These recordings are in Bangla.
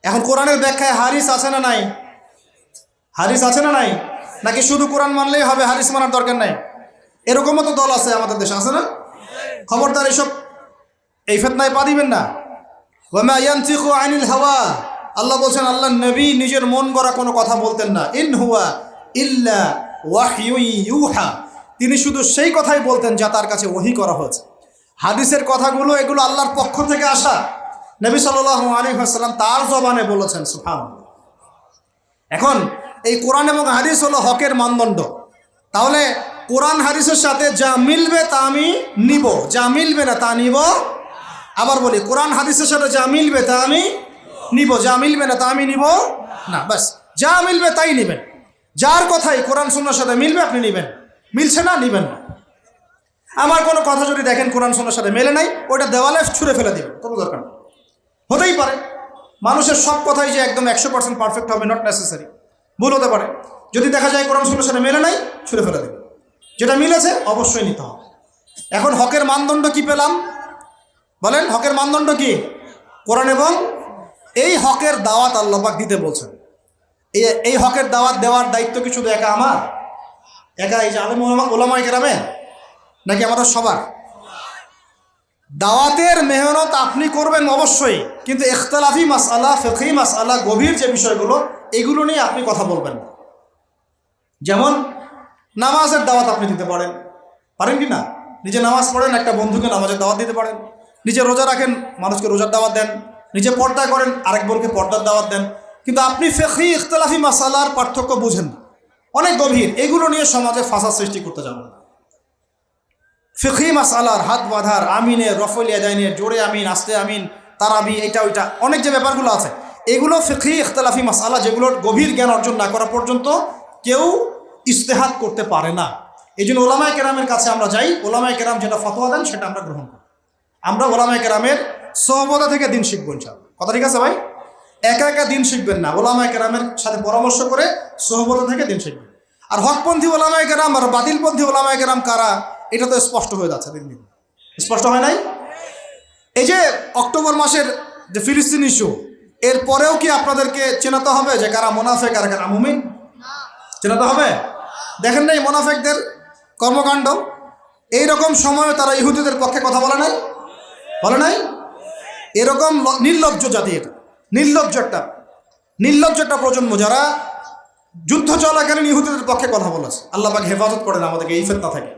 এখন কোরআনের ব্যাখ্যায় হাদিস আছে না নাই? হাদিস আছে না নাই? নাকি শুধু কোরআন মানলেই হবে, হাদিস মানার দরকার নাই? এরকমও তো দল আছে আমাদের দেশে, আছে না? খবরদার এসব এই ফিতনায় পা দিবেন না। ওয়া মা ইয়ানতিকু আনিল হাওয়া, আল্লাহ বলছেন আল্লাহ নবী নিজের মন গড়া কোনো কথা বলতেন না। ইন হুয়া ইল্লা ওয়াহয়ুন ইউহা, তিনি শুধু সেই কথাই বলতেন যা তার কাছে ওহী করা হয়েছে। হাদিসের কথাগুলো এগুলো আল্লাহর পক্ষ থেকে আসা, নবী সাল্লাল্লাহু আলাইহি ওয়াসাল্লাম তার জবানে বলেছেন। সুবহানাল্লাহ। এখন এই কোরআন এবং হাদিস হলো হকের মানদণ্ড। তাহলে কোরআন হাদিসের সাথে যা মিলবে তা আমি নিব, যা মিলবে না তা নিব। আবার বলি, কোরআন হাদিসের সাথে যা মিলবে তা আমি নিব, যা মিলবে না তা আমি নিব না। ব্যাস, যা মিলবে তাই নেবেন। যার কথাই কোরআন সুন্নাহর সাথে মিলবে আপনি নেবেন, মিলছে না নেবেন না। আমার কোনো কথা যদি দেখেন কোরআন সুন্নাহর সাথে মেলে নাই, ওটা দেওয়ালে ছুঁড়ে ফেলে দিবেন, কোনো দরকার নেই। হতেই পারে মানুষের সব কথাই যে একদম 100% পারফেক্ট হবে, নট নেসেসারি, ভুল হতে পারে। যদি দেখা যায় কোরআন সুন্নাহর সাথে মেলে নাই, ছুঁড়ে ফেলে দেবেন। যেটা মিলেছে অবশ্যই নিতে হবে। এখন হকের মানদণ্ড কি পেলাম বলেন? হকের মানদণ্ড কি? কোরআন এবং এই হকের দাওয়াত আল্লাহ পাক দিতে বলছেন। এই হকের দাওয়াত দেওয়ার দায়িত্ব কি শুধু একা আমার, একা এই যে আলেম ওলামায়ে কেরামের, নাকি আমাদের সবার? দাওয়াতের মেহনত আপনি করবেন অবশ্যই, কিন্তু ইখতিলাফি মাসআলা, ফিকহি মাসআলা, গভীর যে বিষয়গুলো, এগুলো নিয়ে আপনি কথা বলবেন না। যেমন নামাজের দাওয়াত আপনি দিতে পারেন, পারেন কি না? নিজে নামাজ পড়েন, একটা বন্ধুকে নামাজের দাওয়াত দিতে পারেন। নিজে রোজা রাখেন, মানুষকে রোজার দাওয়াত দেন। নিজে পর্দা করেন, আরেক বোনকে পর্দার দাওয়াত দেন। কিন্তু আপনি ফিকহি ইখতিলাফি মাসআলার পার্থক্য বুঝেন না, অনেক গভীর, এগুলো নিয়ে সমাজে ফাসাদ সৃষ্টি করতে যাবেন না। ফিকহি মাসআলার হাত বাঁধার, আমিনের, রফল ইয়াদাইনের, জোরে আমিন, আস্তে আমিন, তারাবি, এইটা ওইটা, অনেক যে ব্যাপারগুলো আছে, এগুলো ফিকহি ইখতিলাফি মাসআলা, যেগুলোর গভীর জ্ঞান অর্জন না করা পর্যন্ত কেউ ইজতিহাদ করতে পারে না। এই জন্য ওলামায়ে কেরামের কাছে আমরা যাই, ওলামায়ে কেরাম যেটা ফতোয়া দেন সেটা আমরা গ্রহণ করি। আমরা ওলামায়ে কেরামের সোহবত থেকে দিন শিখবো ইনশাআল্লাহ। কথা ঠিক আছে ভাই? একা একা দিন শিখবেন না, ওলামায়ে কেরামের সাথে পরামর্শ করে সোহবত থেকে দিন শিখবেন। আর হকপন্থী ওলামায়ে কেরাম আর বাতিলপন্থী ওলামায়ে কেরাম কারা, এটা তো স্পষ্ট হয়ে যাচ্ছে দিন দিন। স্পষ্ট হয় নাই? এই যে অক্টোবর মাসের যে ফিলিস্তিন ইস্যু, এর পরেও কি আপনাদেরকে চেনাতে হবে যে কারা মুনাফিক আর কারা মুমিন? চেনাতে হবে। দেখেন নাই মুনাফিকদের কর্মকাণ্ড? এইরকম সময় তারা ইহুদিদের পক্ষে কথা বলে নাই, বলে নাই? এরকম নির্লজ্জ জাতি, এটা নির্লজ্জ একটা প্রজন্ম যারা যুদ্ধ চলাকালীন ইহুদিদের পক্ষে কথা বলেছে। আল্লাহ পাক হেফাজত করেন আমাদেরকে এই ফিতনা থেকে।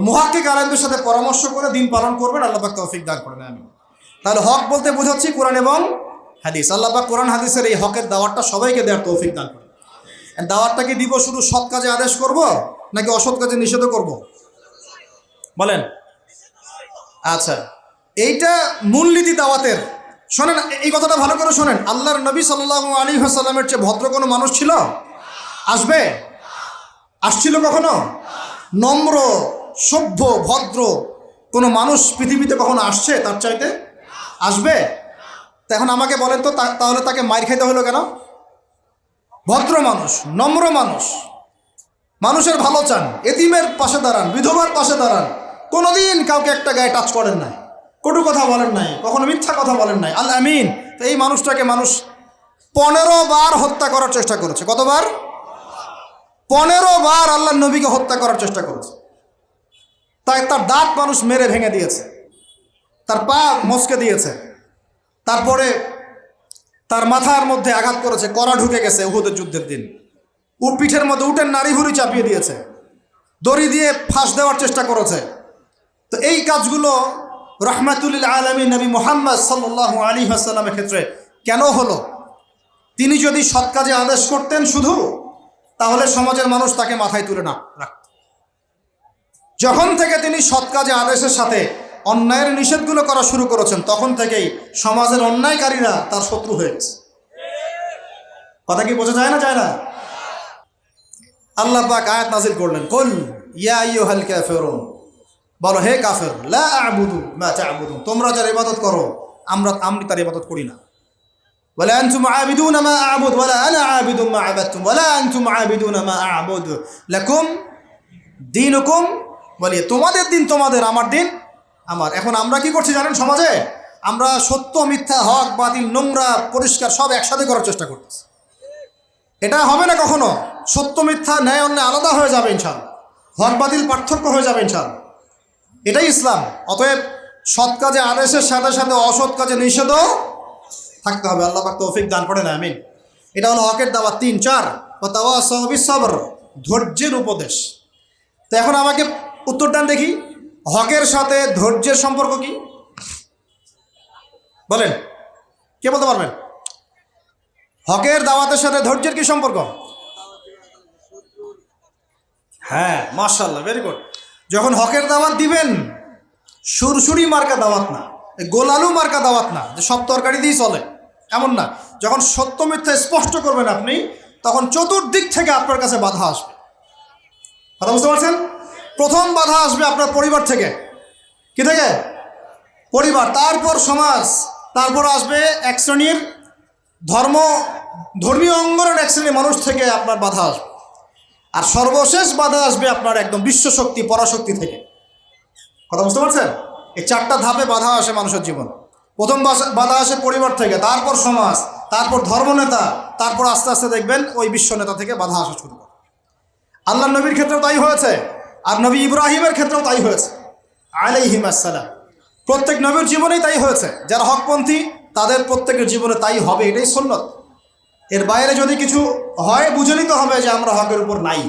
মুহাক্কিক আলেমদের সাথে পরামর্শ করে দিন পালন করবেন, আল্লাহ পাক তৌফিক দান করেন। আমি তাহলে হক বলতে বোঝাচ্ছি কোরআন এবং হাদিস। আল্লাহ পাক কোরআন হাদিসের এই হকের দাওয়াতটা সবাইকে দেওয়ার তৌফিক দান করেন। দাওয়াতটাকে দিব শুধু সৎ কাজে আদেশ করব নাকি অসৎ কাজে নিষেধ করব বলেন? আচ্ছা, এইটা মূলনীতি দাওয়াতের। শোনেন, এই কথাটা ভালো করে শোনেন। আল্লাহর নবী সাল্লাল্লাহু আলাইহি ওয়াসাল্লামের চেয়ে ভদ্র কোনো মানুষ ছিল? আসবে? আসছিল কখনো? নম্র, সভ্য, ভদ্র কোনো মানুষ পৃথিবীতে কখনো আসছে তার চাইতে? আসবে? তা এখন আমাকে বলেন তো, তাহলে তাকে মার খাইতে হলো কেন? ভদ্র মানুষ, নম্র মানুষ, মানুষের ভালো চান, এতিমের পাশে দাঁড়ান, বিধবার পাশে দাঁড়ান, কোনোদিন কাউকে একটা গায়ে টাচ করেন নাই, কটু কথা বলেন নাই, কখনো মিথ্যা কথা বলেন নাই, আল আমিন। তো এই মানুষটাকে মানুষ 15 বার হত্যা করার চেষ্টা করেছে। কতবার? 15 বার আল্লাহর নবীকে হত্যা করার চেষ্টা করেছে। তাই তার দাঁত মানুষ মেরে ভেঙে দিয়েছে, তার পা মচকে দিয়েছে, তারপরে তার মাথার মধ্যে আঘাত করেছে, কড়া ঢুকে গেছে উহুদের যুদ্ধের দিন। পিঠের মধ্যে উটের নাড়ি ভুড়ি চাপিয়ে দিয়েছে, দড়ি দিয়ে ফাঁস দেওয়ার চেষ্টা করেছে। তো এই কাজগুলো রাহমাতুল লিল আলামিন নবী মুহাম্মদ সাল্লাল্লাহু আলাইহি ওয়াসাল্লামের ক্ষেত্রে কেন হলো? তিনি যদি সৎ কাজে আদেশ করতেন শুধু, তাহলে সমাজের মানুষ তাকে মাথায় তুলে না রাখত। যখন থেকে তিনি সৎ কাজে আদেশের সাথে অন্যায়ের নিষেধগুলো করা শুরু করেছেন, তখন থেকেই সমাজের অন্যায়কারীরা তার শত্রু হয়ে গেছে। কথা কি বোঝা যায় না? যায় না? আল্লাহ পাক আয়াত নাজিল করলেন, কুল ইয়া আইয়ুহাল কাফিরুন, বলো হে কাফের, লা আ'বুদু মা তা'বুদুন, তোমরা যার ইবাদত করো আমি তার ইবাদত করি না। ওয়ালা আনতুম আ'বিদুনা মা আ'বুদ ওয়ালা আনা আ'বিদুম মা আ'বাদতুম ওয়ালা আনতুম আ'বিদুনা মা আ'বুদ লাকুম দীনুকুম ওয়ালিয়া, তোমাদের দিন তোমাদের, আমার দিন আমার। এখন আমরা কি করছি জানেন? সমাজে আমরা সত্য মিথ্যা, হক বাতিল, নোংরা পরিষ্কার সব একসাথে করার চেষ্টা করতেছি। এটা হবে না কখনো। সত্য মিথ্যা, ন্যায় অন্যায় আলাদা হয়ে যাবে ইনশাআল্লাহ, হক বাতিল পার্থক্য হয়ে যাবে ইনশাআল্লাহ। এটাই ইসলাম। অতএব সৎ কাজে আদেশের সাথে সাথে অসৎ কাজে নিষেধও থাকতে হবে। আল্লাহ পাক তৌফিক দান করেন, আমিন। এটা হলো হকের দাওয়াত। 3, 4 ওয়াতাওয়াসাউ বিস-সাবর, ধৈর্যের উপদেশ। তো এখন আমাকে উত্তর দেন দেখি, হকের সাথে ধৈর্যের সম্পর্ক কি? বলেন, কে বলতে পারবেন? হকের দাওয়াতের সাথে ধৈর্যের কি সম্পর্ক? হ্যাঁ, মাশাআল্লাহ, ভেরি গুড। যখন হকের দাওয়াত দিবেন, সুরসুরি মার্কা দাওয়াত না, গোলালু মার্কা দাওয়াত না যে সব তরকারি দিয়েই চলে, এমন না। যখন সত্য মিথ্যা স্পষ্ট করবেন আপনি, তখন চতুর্দিক থেকে আপনার কাছে বাধা আসবে। কথা বুঝতে পারছেন? প্রথম বাধা আসবে আপনার পরিবার থেকে। কি থেকে? পরিবার, তারপর সমাজ, তারপর আসবে এক শ্রেণীর ধর্মীয় অঙ্গনের এক শ্রেণীর মানুষ থেকে আপনার বাধা আসবে। আর সর্বশেষ বাধা আসবে আপনার একদম বিশ্বশক্তি, পরাশক্তি থেকে। কথা বুঝতে পারছেন? এই 4টা ধাপে বাধা আসে মানুষের জীবন। প্রথম বাধা আসে পরিবার থেকে, তারপর সমাজ, তারপর ধর্মনেতা, তারপর আস্তে আস্তে দেখবেন ওই বিশ্ব নেতা থেকে বাধা আসা শুরু করে। আল্লাহ নবীর ক্ষেত্রেও তাই হয়েছে, আর নবী ইব্রাহিমের ক্ষেত্রেও তাই হয়েছে আলাইহিম আসসালাম। প্রত্যেক নবীর জীবনেই তাই হয়েছে। যারা হকপন্থী তাদের প্রত্যেকের জীবনে তাই হবে, এটাই সুন্নত। এর বাইরে যদি কিছু হয়, বুঝে নিতে হবে যে আমরা হকের উপর নাই।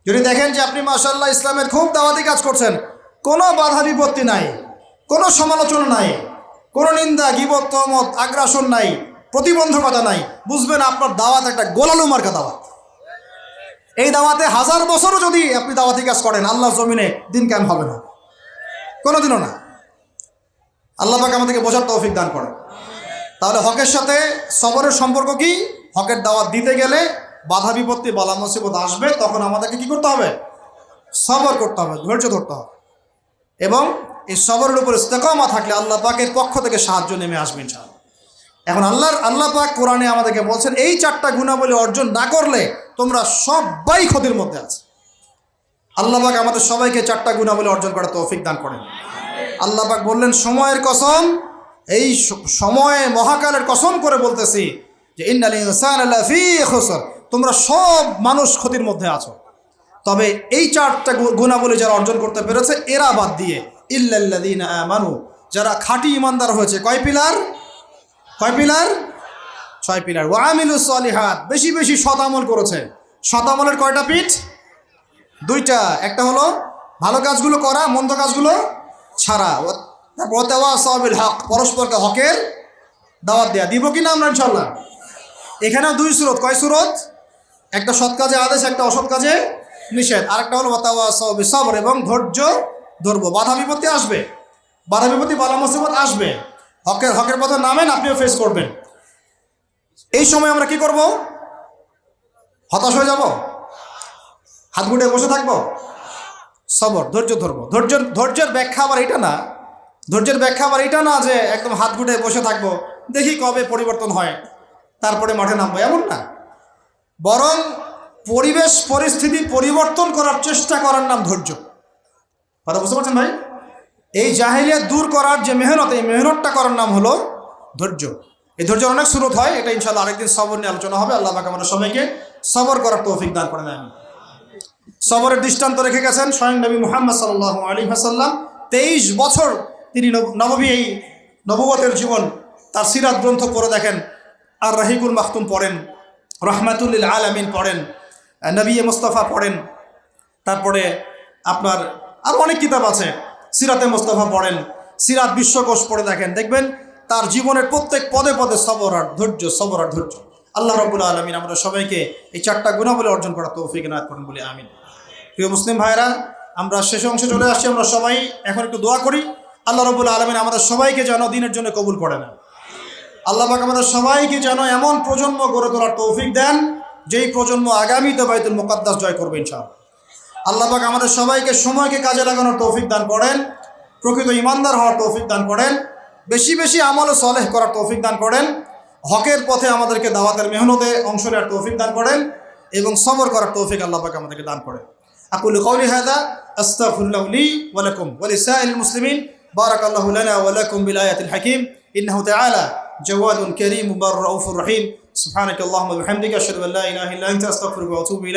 যদি দেখেন যে আপনি মাশাআল্লাহ ইসলামের খুব দাওয়াতি কাজ করছেন, কোনো বাধা বিপত্তি নাই, কোনো সমালোচনা নাই, কোনো নিন্দা, গীবত, তহমত, আগ্রাসন নাই, প্রতিবন্ধকতা নাই, বুঝবেন আপনার দাওয়াত একটা গোলালু মার্কা দাওয়াত। এই দাওয়াতে 1000 বছরও যদি আপনি দাওয়াতি কাজ করেন, আল্লাহর জমিনে দিন কায়েম হবে না, কোনোদিনও না। আল্লাহ পাক আমাদেরকে বোঝার তৌফিক দান করেন। তাহলে হকের সাথে সবরের সম্পর্ক কি? হকের দাওয়াত দিতে গেলে বাধা বিপত্তি, বালা মুসিবত আসবে, তখন আমাদেরকে কি করতে হবে? সবর করতে হবে, ধৈর্য ধরতে হবে। এবং এই সবরের উপর ইস্তেকামা থাকলে আল্লাহ পাকের পক্ষ থেকে সাহায্য নেমে আসবে ইনশাআল্লাহ। এখন আল্লাহ পাক কোরআনে আমাদেরকে বলছেন, এই 4টা গুণাবলী অর্জন না করলে তোমরা সবাই ক্ষতির মধ্যে আছে। আল্লাহ পাক আমাদের সবাইকে 4টা গুণাবলী অর্জন করার তৌফিক দান করেন। আল্লাহ পাক বললেন, সময়ের কসম, এই সময়ে মহাকালের কসম করে বলতেছি যে ইন্নাল ইনসানা লাফি খুসর, তোমরা সব মানুষ ক্ষতির মধ্যে আছো। তবে এই 4টা গুণাবলী যারা অর্জন করতে পেরেছে, এরা বাদ দিয়ে ইল্লাল্লাযীনা আমানু, যারা খাঁটি ইমানদার হয়েছে। কয় পিলার? 6 পিলার। ওয়া আমিলুস সলিহাত, বেশি বেশি সৎ আমল করেছে। সৎ আমলের কয়টা পিঠ? 2টা। একটা হলো ভালো কাজগুলো করা, মন্দ কাজগুলো ছাড়া। ওয়াতাওয়াসাউ বিল হক, পরস্পরকে হকের দাওয়াত দেয়া। দিব কি না আমরা ইনশাআল্লাহ? এখানেও 2 সূরত। কয় সূরত? একটা সৎ কাজে আদেশ, একটা অসৎ কাজে নিষেধ। আরেকটা হলো ওয়াতাওয়াসাউ বিস-সাবর, এবং ধৈর্য ধরবো। বাধা বিপত্তি আসবে, বাধা বিপত্তি, বালা মুসিবত আসবে। হকের পথে নামেন, আপনিও ফেস করবেন। এই সময় আমরা কি করব? হতাশ হয়ে যাব? হাত গুটে বসে থাকবো? সবর, ধৈর্য ধরবো। ধৈর্যের ব্যাখ্যা আবার এটা না, ধৈর্যের ব্যাখ্যা আবার এটা না যে একদম হাত গুটে বসে থাকবো, দেখি কবে পরিবর্তন হয়, তারপরে মাঠে নামবো, এমন না। বরং পরিবেশ পরিস্থিতি পরিবর্তন করার চেষ্টা করার নাম ধৈর্য। কথা বুঝতে পারছেন ভাই? এই জাহেলিয়াত দূর করার যে মেহনত, এই মেহনতটা করার নাম হলো ধৈর্য। এই ধৈর্যের অনেক সুরত হয়, এটা ইনশাআল্লাহ আরেকদিন সবর নিয়ে আলোচনা হবে। আল্লাহ পাক আমাদের সবাইকে সবর করার তৌফিক দান করেন, আমিন। সবরের দৃষ্টান্ত রেখে গেছেন স্বয়ং নবী মুহাম্মদ সাল্লাল্লাহু আলাইহি ওয়াসাল্লাম। 23 বছর তিনি নববী, এই নবুয়তের জীবন, তার সিরাত গ্রন্থ পড়ে দেখেন, আর রাহিকুল মাখতুম পড়েন, রহমাতুল লিল আলামিন পড়েন, নবী মুস্তাফা পড়েন, তারপরে আপনার আরও অনেক কিতাব আছে, সিরাতে মুস্তাফা পড়েন, সিরাত বিশ্বকোষ পড়ে দেখেন, দেখবেন তার জীবনের প্রত্যেক পদে পদে সবর আর ধৈর্য, সবর আর ধৈর্য। আল্লাহ রাব্বুল আলামিন আমরা সবাইকে এই 4টা গুণাবলী অর্জন করার তৌফিক এনায়েত করেন বলে আমিন। প্রিয় মুসলিম ভাইরা, আমরা শেষ অংশে চলে আসছি। আমরা সবাই এখন একটু দোয়া করি, আল্লাহ রাব্বুল আলামিন আমাদের সবাইকে যেন দিনের জন্য কবুল করে নেন। আল্লাহ পাক আমাদের সবাইকে যেন এমন প্রজন্ম গড়ে তোলার তৌফিক দেন, যেই প্রজন্ম আগামীতে বাইতুল মুকাদ্দাস জয় করবে ইনশাআল্লাহ। আল্লাহ পাক আমাদের সবাইকে সময়কে কাজে লাগানোর তৌফিক দান করেন, প্রকৃত ইমানদার হওয়ার তৌফিক দান করেন, বেশি বেশি আমল ও সালেহ করার তৌফিক দান করেন, হকের পথে আমাদেরকে দাওয়াতের মেহনতে অংশ নেওয়ার তৌফিক দান করেন, এবং সবর করার তৌফিক আল্লাহ পাক আমাদেরকে দান করেন। আকুলু কওলি হাযা আস্তাগফিরুল্লাহ লি ওয়া লাকুম ওয়া লিসাইরিল মুসলিমিন বারাকাল্লাহু লানা ওয়া লাকুম বিল আয়াতিল হাকিম ইন্নাহু তাআলা জাওয়াদুন কারীম মুবার রাউফুর রহিম সুবহানাকাল্লাহুম্মা ওয়া বিহামদিকা আশহাদু আল্লা ইলাহা ইল্লা আনতা আস্তাগফিরুকা ওয়া আতুবু ইলাইক